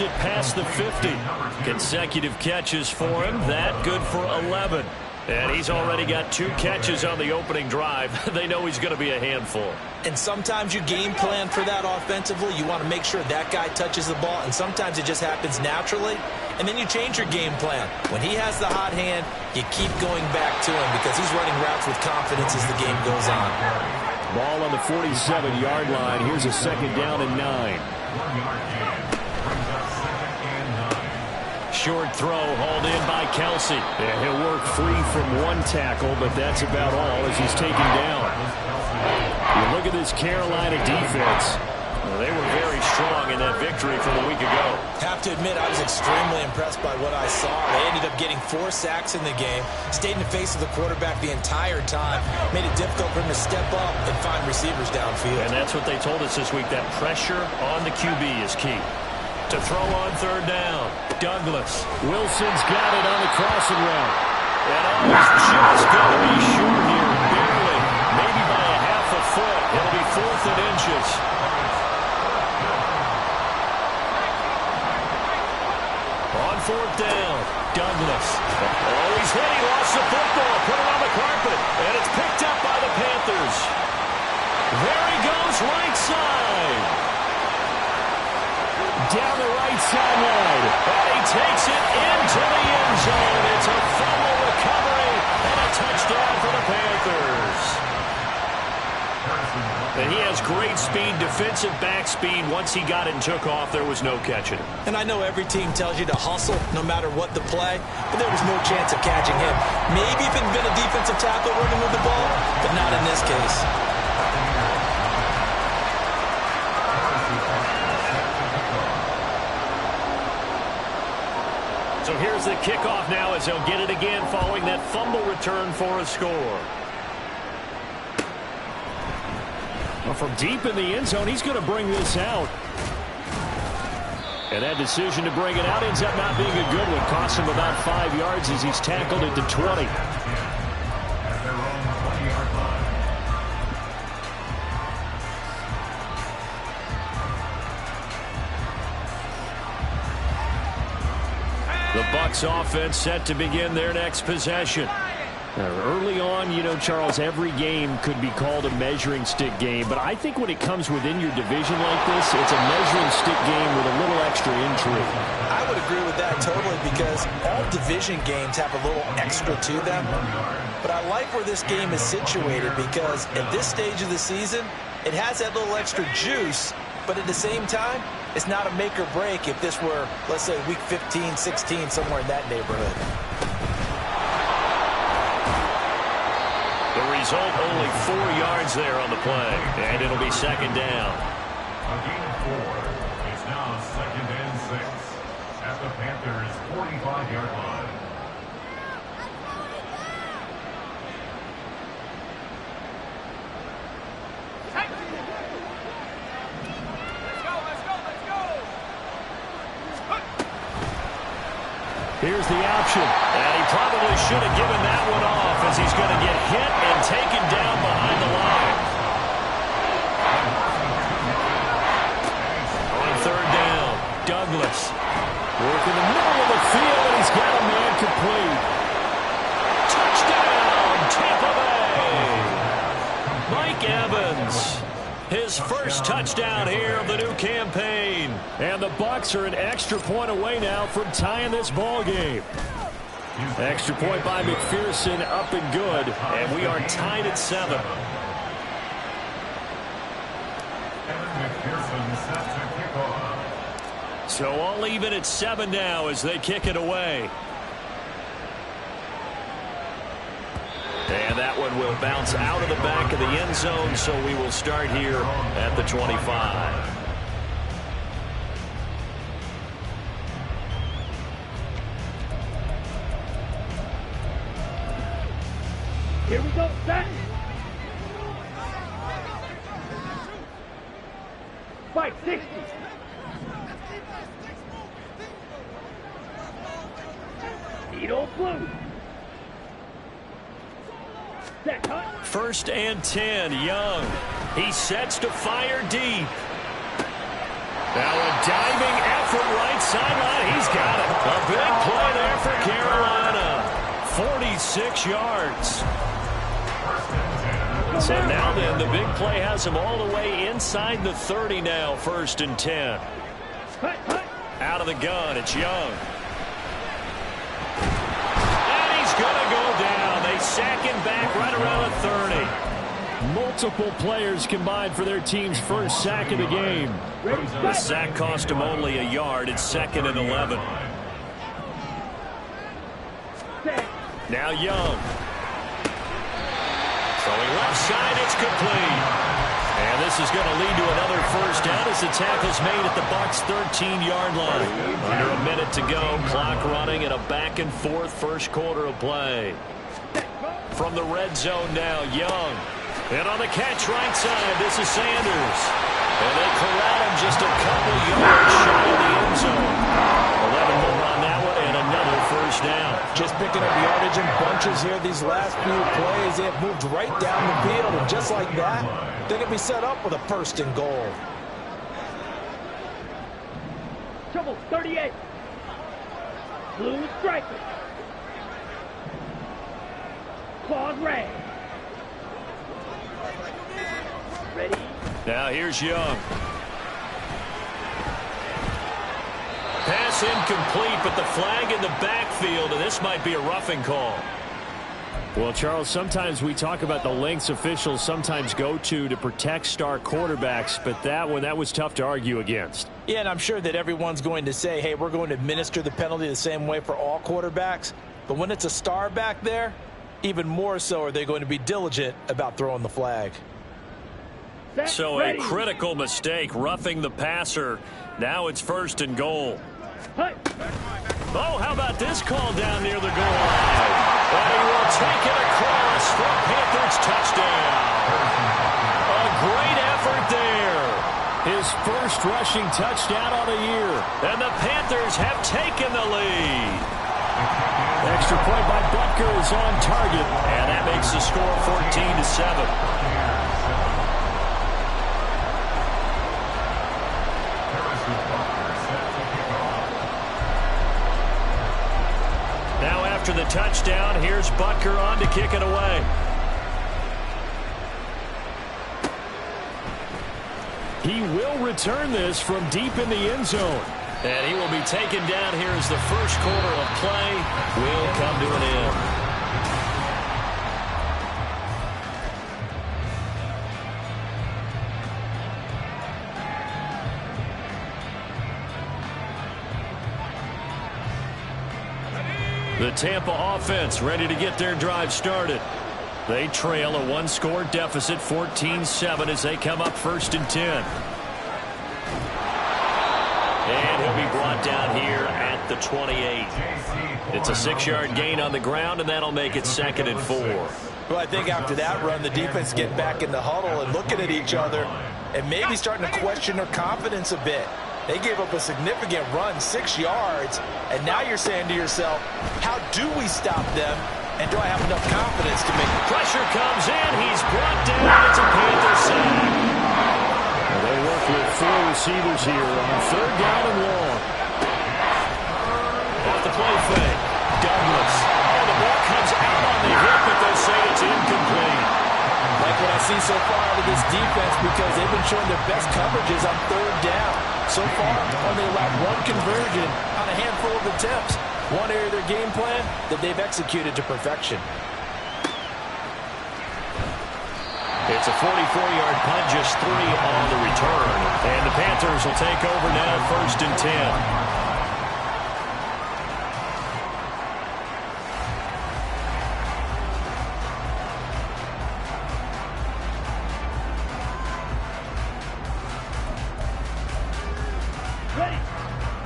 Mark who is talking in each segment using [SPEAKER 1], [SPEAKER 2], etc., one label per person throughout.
[SPEAKER 1] It past the 50. Consecutive catches for him. That good for 11. And he's already got 2 catches on the opening drive. They know he's going to be a handful.
[SPEAKER 2] And sometimes you game plan for that offensively. You want to make sure that guy touches the ball, and sometimes it just happens naturally. And then you change your game plan. When he has the hot hand, you keep going back to him because he's running routes with confidence as the game goes on.
[SPEAKER 1] Ball on the 47-yard line. Here's a 2nd down and 9. Short throw hauled in by Kelsey. And he'll work free from 1 tackle, but that's about all as he's taken down. You look at this Carolina defense. Well, they were very strong in that victory from a week ago.
[SPEAKER 2] Have to admit, I was extremely impressed by what I saw. They ended up getting 4 sacks in the game, stayed in the face of the quarterback the entire time, made it difficult for him to step up and find receivers downfield.
[SPEAKER 1] And that's what they told us this week, that pressure on the QB is key. To throw on 3rd down, Douglas. Wilson's got it on the crossing route. And just going to be short here, barely, maybe by a half a foot. It'll be 4th and inches. On 4th down, Douglas. Oh, he's hit. He lost the football. Put it on the carpet. And it's picked up by the Panthers. There he goes, right side. Down the right sideline. And he takes it into the end zone. It's a fumble recovery and a touchdown for the Panthers. And he has great speed, defensive back speed. Once he got it and took off, there was no catching him.
[SPEAKER 2] And I know every team tells you to hustle no matter what the play, but there was no chance of catching him. Maybe if it had been a defensive tackle running with the ball, but not in this case.
[SPEAKER 1] So here's the kickoff now as they'll get it again following that fumble return for a score. Well, from deep in the end zone, he's going to bring this out. And that decision to bring it out ends up not being a good one. Costs him about 5 yards as he's tackled at the 20. The Bucs offense set to begin their next possession. Early on, you know, Charles, every game could be called a measuring stick game. But I think when it comes within your division like this, it's a measuring stick game with a little extra intrigue.
[SPEAKER 2] I would agree with that totally because all division games have a little extra to them. But I like where this game is situated because at this stage of the season, it has that little extra juice. But at the same time, it's not a make or break if this were, let's say, week 15, 16, somewhere in that neighborhood.
[SPEAKER 1] The result, only 4 yards there on the play, and it'll be 2nd down.
[SPEAKER 3] A gain of 4. It's now 2nd and 6 at the Panthers' 45-yard line.
[SPEAKER 1] Here's the option, and he probably should have given that one off as he's going to get hit and taken down behind the line. On 3rd down, Douglas. Working the middle of the field, and he's got a man complete. Touchdown, Tampa Bay! Mike Evans. His first touchdown here of the new campaign. And the Bucs are an extra point away now from tying this ball game. Extra point by McPherson, up and good. And we are tied at 7. So all even at 7 now as they kick it away. And that one will bounce out of the back of the end zone, so we will start here at the 25.
[SPEAKER 4] Here we go, set. Fight 60. Edo blue.
[SPEAKER 1] 1st and 10, Young. He sets to fire deep. Now a diving effort right sideline. He's got it. A big play there for Carolina. 46 yards. So now then, the big play has him all the way inside the 30 now, 1st and 10. Out of the gun, it's Young. And he's going to go down. They sack him back right around the 30. Multiple players combined for their team's first sack of the game. The sack cost him only a yard. It's 2nd and 11. Now Young. Throwing left side, it's complete. And this is going to lead to another first down as the tackle's made at the Bucs' 13-yard line. Under a minute to go, clock running in a back-and-forth first quarter of play. From the red zone now, Young. And on the catch right side, this is Sanders. And they corral him just a couple yards shy of the end zone. 11 more on that one and another first down.
[SPEAKER 2] Just picking up yardage in bunches here these last few plays. They have moved right down the field, and just like that, they're going to be set up with a 1st and goal.
[SPEAKER 4] Trouble 38. Blue striker. Claws red. Ready?
[SPEAKER 1] Now here's Young. Pass incomplete, but the flag in the backfield, and this might be a roughing call. Well, Charles, sometimes we talk about the lengths officials sometimes go to protect star quarterbacks, but that one, that was tough to argue against.
[SPEAKER 2] Yeah, and I'm sure that everyone's going to say, hey, we're going to administer the penalty the same way for all quarterbacks. But when it's a star back there, even more so are they going to be diligent about throwing the flag.
[SPEAKER 1] So a critical mistake, roughing the passer. Now it's 1st and goal. Oh, how about this call down near the goal line? And he will take it across for a Panthers touchdown. A great effort there. His first rushing touchdown on the year. And the Panthers have taken the lead. Extra point by Butker is on target. And that makes the score 14-7. After the touchdown, here's Butker on to kick it away. He will return this from deep in the end zone. And he will be taken down here as the first quarter of play will come to an end. The Tampa offense ready to get their drive started. They trail a one-score deficit, 14-7, as they come up 1st and 10. And he'll be brought down here at the 28. It's a 6-yard gain on the ground, and that'll make it 2nd and 4.
[SPEAKER 2] Well, I think after that run, the defense get back in the huddle and looking at each other and maybe starting to question their confidence a bit. They gave up a significant run, 6 yards, and now you're saying to yourself, how do we stop them, and do I have enough confidence to make it?
[SPEAKER 1] Pressure comes in, he's brought down, it's a Panther sack. They work with 4 receivers here on 3rd down and long. Off the play fake, Douglas. And the ball comes out on the hip, but they'll say it's incomplete.
[SPEAKER 2] Like what I see so far out of this defense, because they've been showing their best coverages on 3rd down. So far, only allowed 1 conversion on a handful of attempts. One area of their game plan that they've executed to perfection.
[SPEAKER 1] It's a 44-yard punt, just 3 on the return. And the Panthers will take over now, 1st and 10.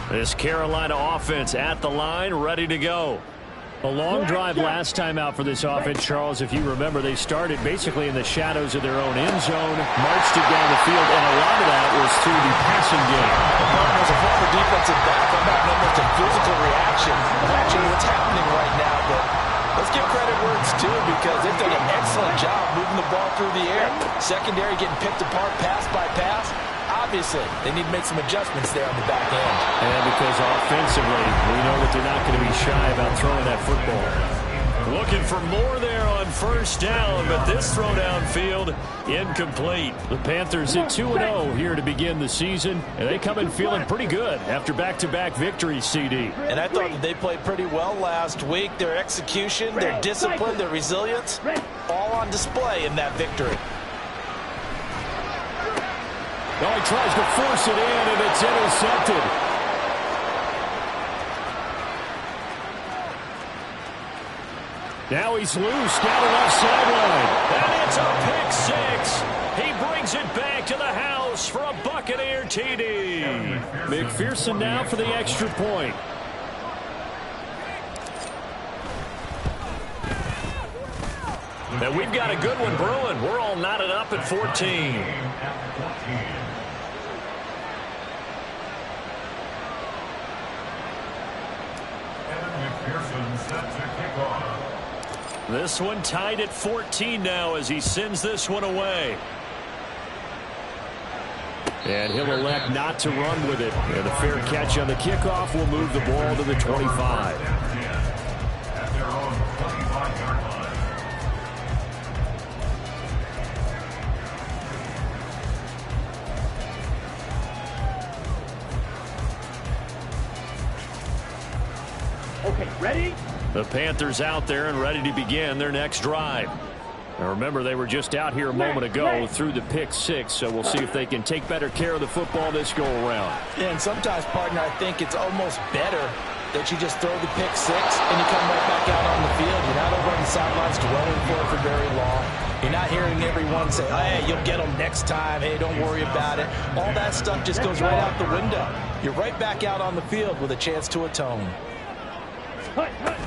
[SPEAKER 1] This Carolina offense at the line, ready to go. A long drive last time out for this offense, Charles. If you remember, they started basically in the shadows of their own end zone, marched it down the field, and a lot of that was through the passing game.
[SPEAKER 2] As a former defensive back, I'm not much a physical reaction of actually what's happening right now, but let's give credit where it's due because they've done an excellent job moving the ball through the air. Secondary getting picked apart pass by pass. Obviously, they need to make some adjustments there on the back end.
[SPEAKER 1] And because offensively, we know that they're not going to be shy about throwing that football. Looking for more there on first down, but this throw downfield incomplete. The Panthers at 2-0 here to begin the season, and they come in feeling pretty good after back-to-back victories, CD.
[SPEAKER 2] And I thought that they played pretty well last week. Their execution, their discipline, their resilience, all on display in that victory.
[SPEAKER 1] Now he tries to force it in, and it's intercepted. Now he's loose down the left sideline. And it's a pick six. He brings it back to the house for a Buccaneer TD. McPherson now for the extra point. And we've got a good one brewing. We're all knotted up at 14.
[SPEAKER 3] McPherson set to kick off.
[SPEAKER 1] This one tied at 14 now as he sends this one away. And he'll elect not to run with it. And the fair catch on the kickoff will move the ball to the 25.
[SPEAKER 3] At their own 25-yard line.
[SPEAKER 4] Okay, ready?
[SPEAKER 1] The Panthers out there and ready to begin their next drive. Now remember, they were just out here a moment ago through the pick six, so we'll see if they can take better care of the football this go around.
[SPEAKER 2] Yeah, and sometimes, partner, I think it's almost better that you just throw the pick six and you come right back out on the field. You're not over on the sidelines dwelling for very long. You're not hearing everyone say, hey, you'll get them next time. Hey, don't worry about it. All that stuff just goes right out the window. You're right back out on the field with a chance to atone.
[SPEAKER 4] Hut, hut.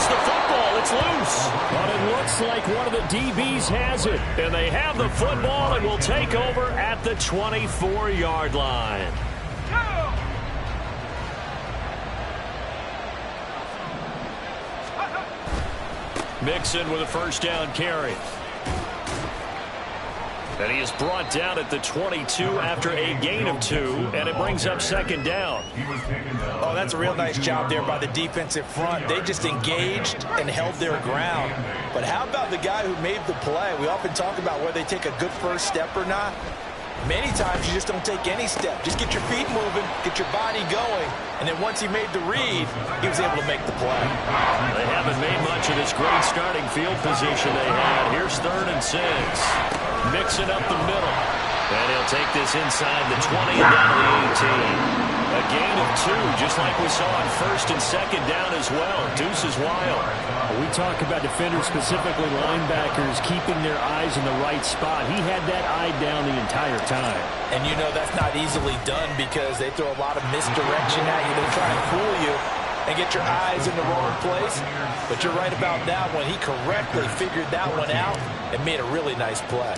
[SPEAKER 1] The football, it's loose. But it looks like one of the DBs has it. And they have the football and will take over at the 24-yard line. Mixon with a first down carry. And he is brought down at the 22 after a gain of 2, and it brings up second down.
[SPEAKER 2] Oh, that's a real nice job there by the defensive front. They just engaged and held their ground. But how about the guy who made the play? We often talk about whether they take a good first step or not. Many times you just don't take any step. Just get your feet moving, get your body going, and then once he made the read, he was able to make the play.
[SPEAKER 1] They haven't made much of this great starting field position they had. Here's 3rd and 6. Mixing up the middle. And he'll take this inside the 20 and down to the 18. A gain of 2, just like we saw on 1st and 2nd down as well. Deuce is wild. We talk about defenders, specifically linebackers, keeping their eyes in the right spot. He had that eye down the entire time.
[SPEAKER 2] And you know that's not easily done because they throw a lot of misdirection at you. They try and fool you and get your eyes in the wrong place. But you're right about that one. He correctly figured that one out and made a really nice play.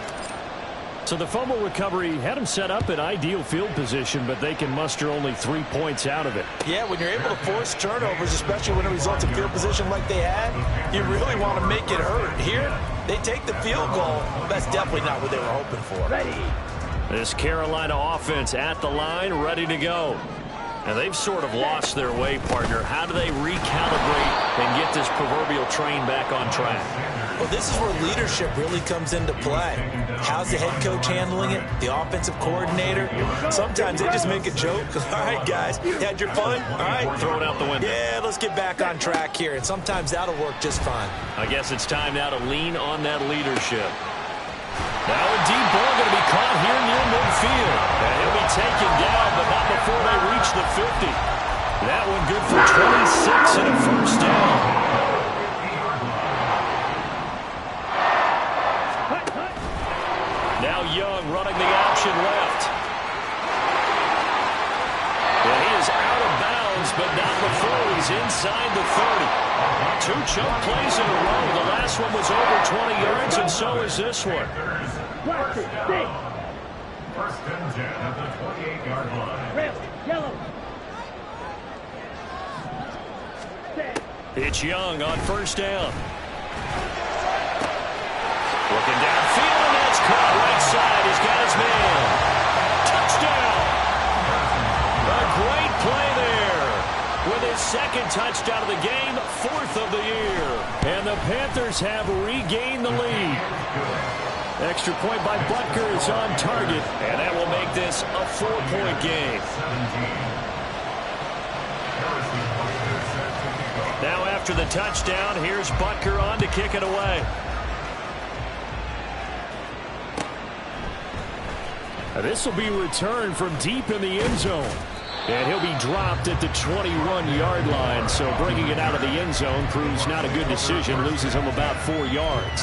[SPEAKER 1] So the fumble recovery had them set up in ideal field position, but they can muster only 3 points out of it.
[SPEAKER 2] Yeah, when you're able to force turnovers, especially when it results in field position like they had, you really want to make it hurt. Here, they take the field goal. That's definitely not what they were hoping for.
[SPEAKER 4] Ready.
[SPEAKER 1] This Carolina offense at the line, ready to go. And they've sort of lost their way, partner. How do they recalibrate and get this proverbial train back on track?
[SPEAKER 2] Well, this is where leadership really comes into play. How's the head coach handling it? The offensive coordinator? Sometimes they just make a joke. All right, guys, you had your fun? All right.
[SPEAKER 1] Throw it out the window.
[SPEAKER 2] Yeah, let's get back on track here. And sometimes that'll work just fine.
[SPEAKER 1] I guess it's time now to lean on that leadership. Now a deep ball going to be caught here near midfield. And he'll be taken down, but not before they reach the 50. That one good for 26 and a first down. Now Young running the option left. And he is out of bounds, but not before he's inside the 30. 2 choke plays in a row. The last one was over 20 yards, and so is this one.
[SPEAKER 3] First and 10 at the 28-yard line.
[SPEAKER 4] Red, yellow. Set.
[SPEAKER 1] It's Young on first down. Looking downfield, and that's caught right side. He's got his man. Touchdown. A great play there. With his second touchdown of the game, 4th of the year. And the Panthers have regained the lead. Extra point by Butker is on target, and that will make this a 4-point game. Now after the touchdown, here's Butker on to kick it away. This will be returned from deep in the end zone. And he'll be dropped at the 21-yard line. So bringing it out of the end zone proves not a good decision. Loses him about 4 yards.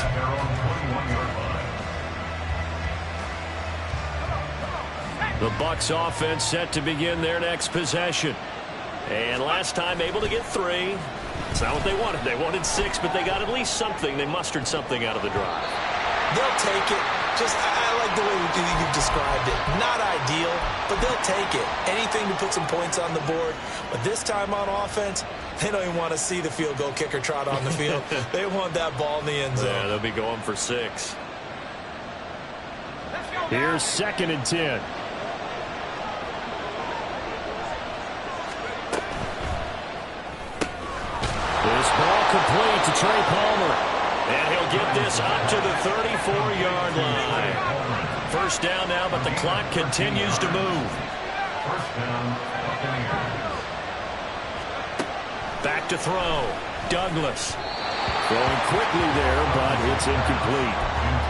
[SPEAKER 1] The Bucs offense set to begin their next possession. And last time able to get 3. It's not what they wanted. They wanted 6, but they got at least something. They mustered something out of the drive.
[SPEAKER 2] They'll take it. I like the way you've described it. Not ideal, but they'll take it. Anything to put some points on the board. But this time on offense, they don't even want to see the field goal kicker trot on the field. They want that ball in the end zone.
[SPEAKER 1] Yeah, they'll be going for 6. Here's 2nd and 10. This ball complete to Trey Palmer. And he'll get this up to the 34-yard line. First down now, but the clock continues to move. Back to throw. Douglas. Throwing quickly there, but it's incomplete.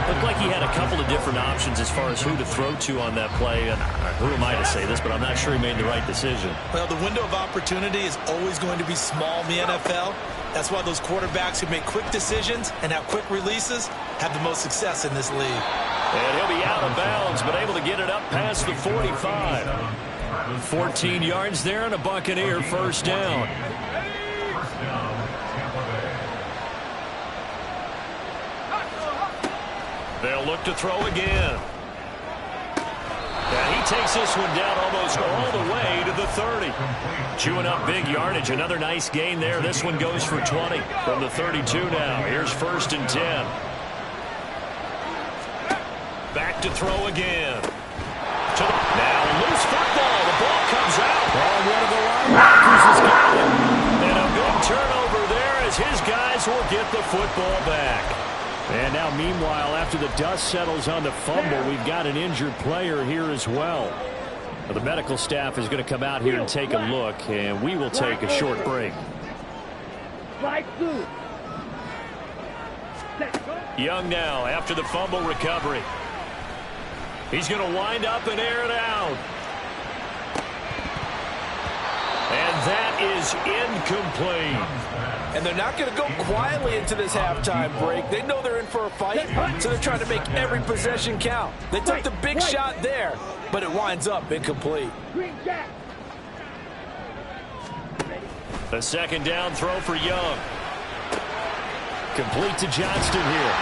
[SPEAKER 1] Looked like he had a couple of different options as far as who to throw to on that play. And who am I to say this, but I'm not sure he made the right decision.
[SPEAKER 2] Well, the window of opportunity is always going to be small in the NFL. That's why those quarterbacks who make quick decisions and have quick releases have the most success in this league.
[SPEAKER 1] And he'll be out of bounds, but able to get it up past the 45. 14 yards there and a Buccaneer first down. They'll look to throw again. And he takes this one down almost all the way to the 30. Chewing up big yardage. Another nice gain there. This one goes for 20 from the 32 now. Here's 1st and 10. Back to throw again. Now loose football. The ball comes out. And one of the linebackers has got it. And a big turnover there as his guys will get the football back. And now, meanwhile, after the dust settles on the fumble, we've got an injured player here as well. Now, the medical staff is going to come out here and take a look, and we will take a short break. Young now after the fumble recovery. He's going to wind up and air it out. And that is incomplete.
[SPEAKER 2] And they're not going to go quietly into this halftime break. They know they're in for a fight, so they're trying to make every possession count. They took the big shot there, but it winds up incomplete.
[SPEAKER 1] A 2nd down throw for Young. Complete to Johnston here.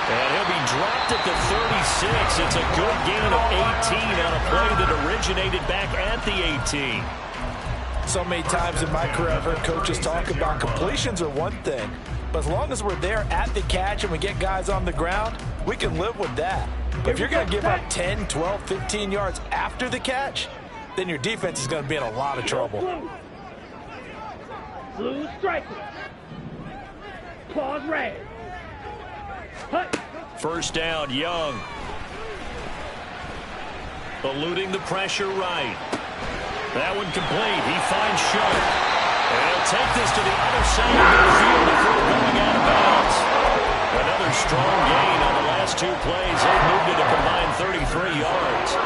[SPEAKER 1] And he'll be dropped at the 36. It's a good gain of 18 on a play that originated back at the 18.
[SPEAKER 2] So many times in my career I've heard coaches talk about completions are one thing, but as long as we're there at the catch and we get guys on the ground, we can live with that. But if you're going to give up 10, 12, 15 yards after the catch, then your defense is going to be in a lot of trouble.
[SPEAKER 4] Blue striker. Claws red.
[SPEAKER 1] First down, Young. Eluding the pressure right. That one complete. He finds Sharp. And he'll take this to the other side of the field before going out of bounds. Another strong gain on the last 2 plays. They've moved it a combined 33 yards.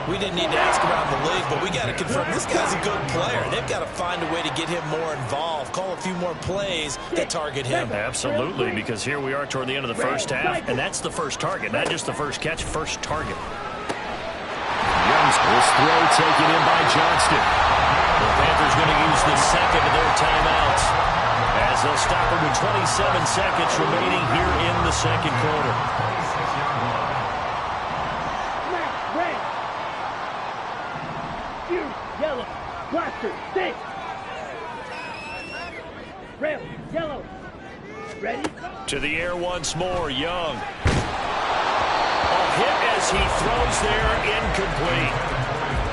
[SPEAKER 2] We didn't need to ask around the league, but we got to confirm this guy's a good player. They've got to find a way to get him more involved, call a few more plays that target him.
[SPEAKER 1] Absolutely, because here we are toward the end of the first half, and that's the first target, not just the first catch, first target. This throw taken in by Johnston. The Panthers going to use the second of their timeouts as they'll stop it with 27 seconds remaining here in the second quarter.
[SPEAKER 4] Red. Yellow. Blaster. Stick. Red. Yellow. Ready?
[SPEAKER 1] To the air once more. Young. A hit as he throws there, incomplete.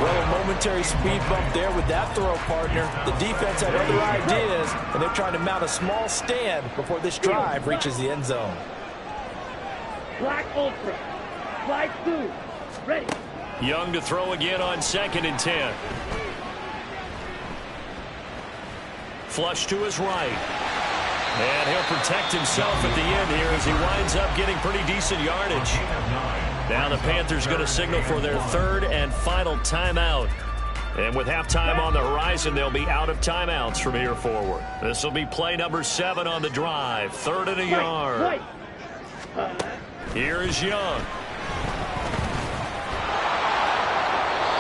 [SPEAKER 2] Well, a momentary speed bump there with that throw, partner. The defense had other ideas, and they're trying to mount a small stand before this drive reaches the end zone.
[SPEAKER 4] Black Ultra. Flight 2. Ready.
[SPEAKER 1] Young to throw again on 2nd and 10. Flush to his right. And he'll protect himself at the end here as he winds up getting pretty decent yardage. Now the Panthers going to signal for their 3rd and final timeout. And with halftime on the horizon, they'll be out of timeouts from here forward. This will be play number 7 on the drive. 3rd and a yard. Here is Young.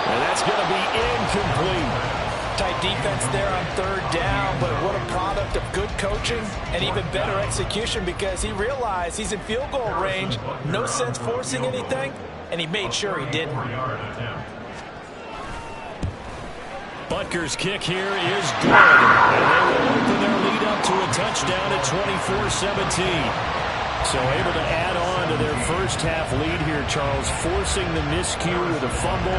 [SPEAKER 1] And that's going to be incomplete.
[SPEAKER 2] Tight defense there on 3rd down, but what a product of good coaching and even better execution because he realized he's in field goal range. No sense forcing anything, and he made sure he didn't.
[SPEAKER 1] Butker's kick here is good. And they will open their lead up to a touchdown at 24-17. So able to add on to their first half lead here, Charles, forcing the miscue with a fumble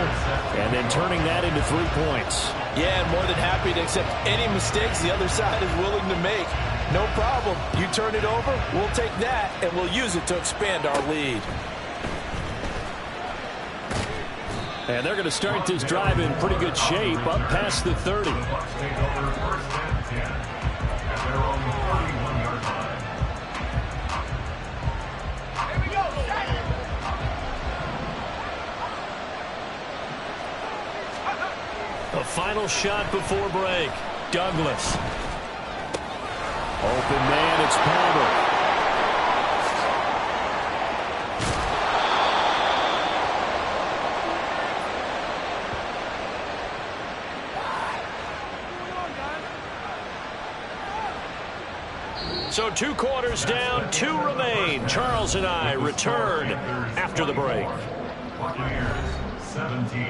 [SPEAKER 1] and then turning that into 3 points.
[SPEAKER 2] Yeah, and more than happy to accept any mistakes the other side is willing to make. No problem. You turn it over, we'll take that, and we'll use it to expand our lead.
[SPEAKER 1] And they're going to start this drive in pretty good shape, up past the 30. A final shot before break. Douglas. Open man, it's Palmer. So 2 quarters down, 2 remain. Charles and I return after the break.
[SPEAKER 3] Buccaneers 17.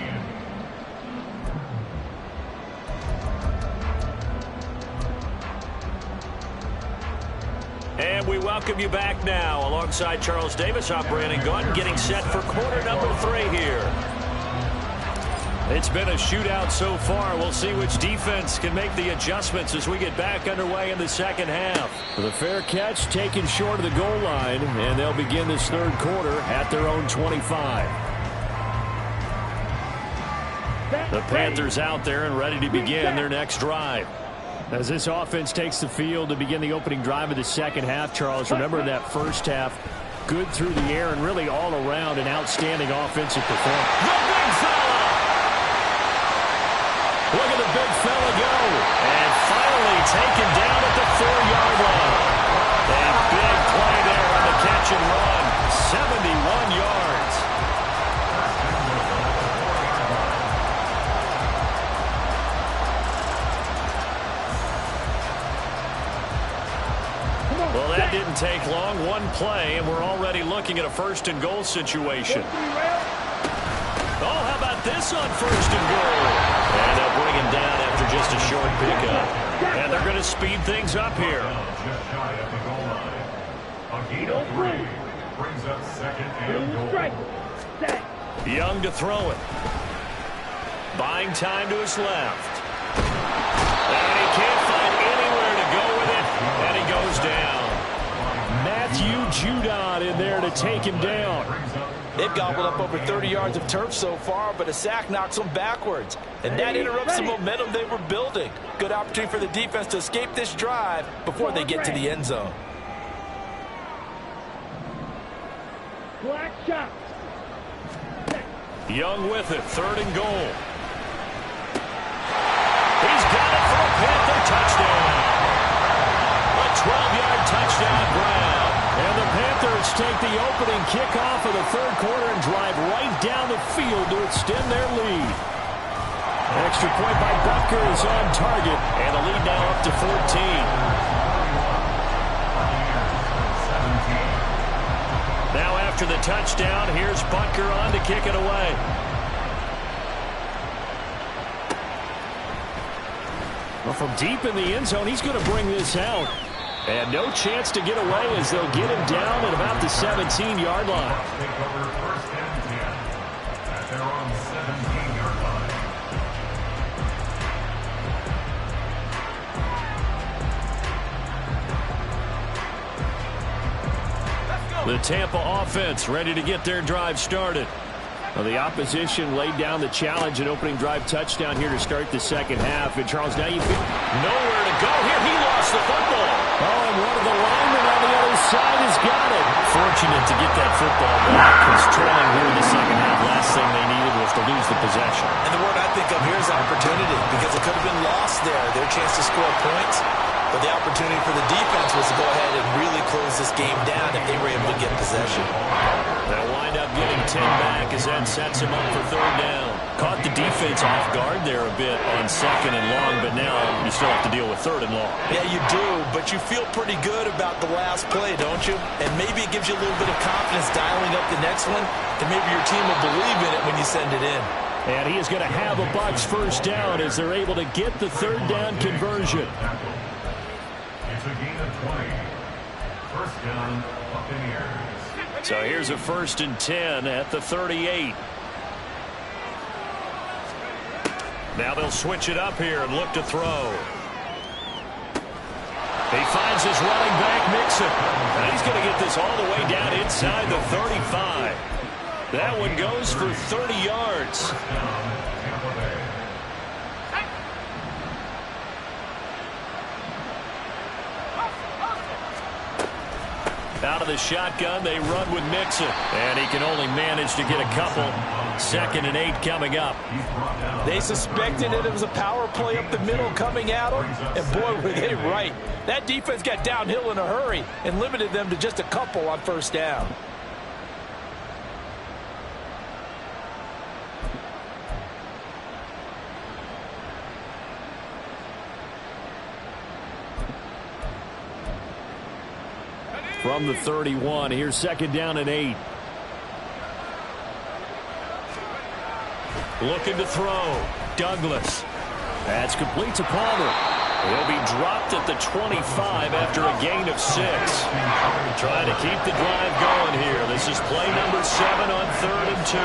[SPEAKER 1] And we welcome you back now. Alongside Charles Davis, I'm Brandon Gunn, getting set for quarter number 3 here. It's been a shootout so far. We'll see which defense can make the adjustments as we get back underway in the second half. The fair catch taken short of the goal line, and they'll begin this 3rd quarter at their own 25. The Panthers out there and ready to begin their next drive. As this offense takes the field to begin the opening drive of the second half, Charles, remember that first half, good through the air and really all around an outstanding offensive performance. The big fella! Look at the big fella go. And finally taken down at the 4-yard line. A big play there on the catch and run. 71 yards. Well, that didn't take long. 1 play, and we're already looking at a 1st and goal situation. Oh, how about this on 1st and goal? And they'll bring him down after just a short pickup. And they're going to speed things up here.
[SPEAKER 3] Just shy of the goal line. A gain of 3 brings up 2nd and goal.
[SPEAKER 1] Young to throw it. Buying time to his left. And he can't find anywhere to go with it. And he goes down. Matthew Judon in there to take him down.
[SPEAKER 2] They've gobbled up over 30 yards of turf so far, but a sack knocks them backwards. And that interrupts the momentum they were building. Good opportunity for the defense to escape this drive before they get to the end zone.
[SPEAKER 4] Black shot.
[SPEAKER 1] Young with it, 3rd and goal. He's got it for a Panther touchdown. A 12-yard touchdown grab. And the Panthers take the opening kickoff of the 3rd quarter and drive right down the field to extend their lead. Extra point by Butker is on target, and the lead now up to 14. Now after the touchdown, here's Butker on to kick it away. Well, from deep in the end zone, he's going to bring this out. And no chance to get away as they'll get him down at about the 17-yard line.
[SPEAKER 3] Take over first and 10 at their own 17-yard line.
[SPEAKER 1] The Tampa offense ready to get their drive started. Well, the opposition laid down the challenge and opening drive touchdown here to start the second half. And Charles, now you feel nowhere to go here. He lost the football. Oh, and one of the linemen on the other side has got it. Fortunate to get that football back. He's trailing here in the second half. Last thing they needed was to lose the possession.
[SPEAKER 2] And the word I think of here is opportunity, because it could have been lost there. Their chance to score points. But the opportunity for the defense was to go ahead and really close this game down if they were able to get possession.
[SPEAKER 1] They'll wind up getting 10 back as that sets them up for third down. Caught the defense off guard there a bit on second and long, but now you still have to deal with third and long.
[SPEAKER 2] Yeah, you do, but you feel pretty good about the last play, don't you? And maybe it gives you a little bit of confidence dialing up the next one, and maybe your team will believe in it when you send it in.
[SPEAKER 1] And he is going to have a Bucs first down as they're able to get the third down conversion.
[SPEAKER 3] It's a gain of 20. First down, Buccaneers.
[SPEAKER 1] So here's a 1st and 10 at the 38. Now they'll switch it up here and look to throw. He finds his running back, Mixon. And he's going to get this all the way down inside the 35. That one goes for 30 yards. Out of the shotgun, they run with Mixon. And he can only manage to get a couple. 2nd and 8 coming up.
[SPEAKER 2] They suspected it was a power play up the middle coming at them, and boy, were they right. That defense got downhill in a hurry and limited them to just a couple on first down.
[SPEAKER 1] From the 31, here's 2nd down and 8. Looking to throw. Douglas. That's complete to Palmer. He'll be dropped at the 25 after a gain of 6. Trying to keep the drive going here. This is play number 7 on 3rd and 2.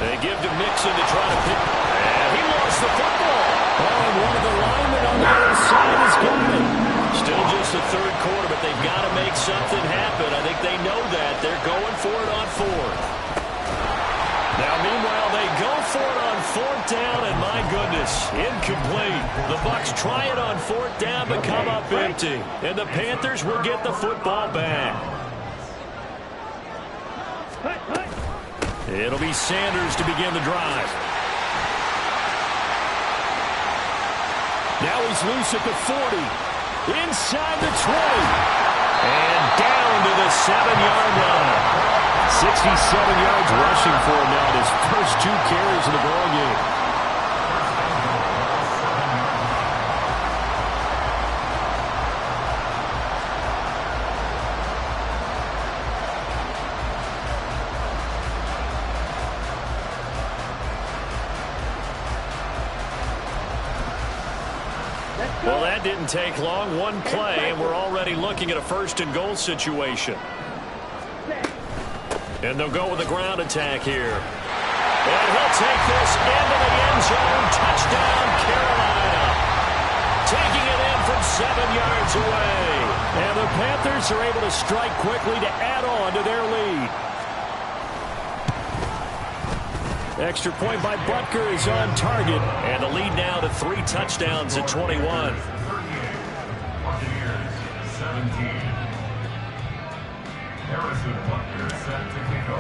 [SPEAKER 1] They give to Mixon to try to pick. And he lost the football. Oh, and one of the linemen on the other side has got it. Still just the 3rd quarter, but they've got to make something happen. I think they know that. They're going for it on 4th. Now, meanwhile, they go for it on 4th down, and my goodness, incomplete. The Bucs try it on 4th down, but come up empty. And the Panthers will get the football back. It'll be Sanders to begin the drive. Now he's loose at the 40. Inside the 20. And down to the 7-yard line. 67 yards rushing for him now in his first 2 carries of the ball game. Well, that didn't take long. One play, and we're already looking at a 1st and goal situation. And they'll go with a ground attack here. And he'll take this into the end zone. Touchdown, Carolina. Taking it in from 7 yards away. And the Panthers are able to strike quickly to add on to their lead. Extra point by Butker is on target. And the lead now to 3 touchdowns at 21.
[SPEAKER 3] 38. Buccaneers 17. Harrison Butker set to kick off.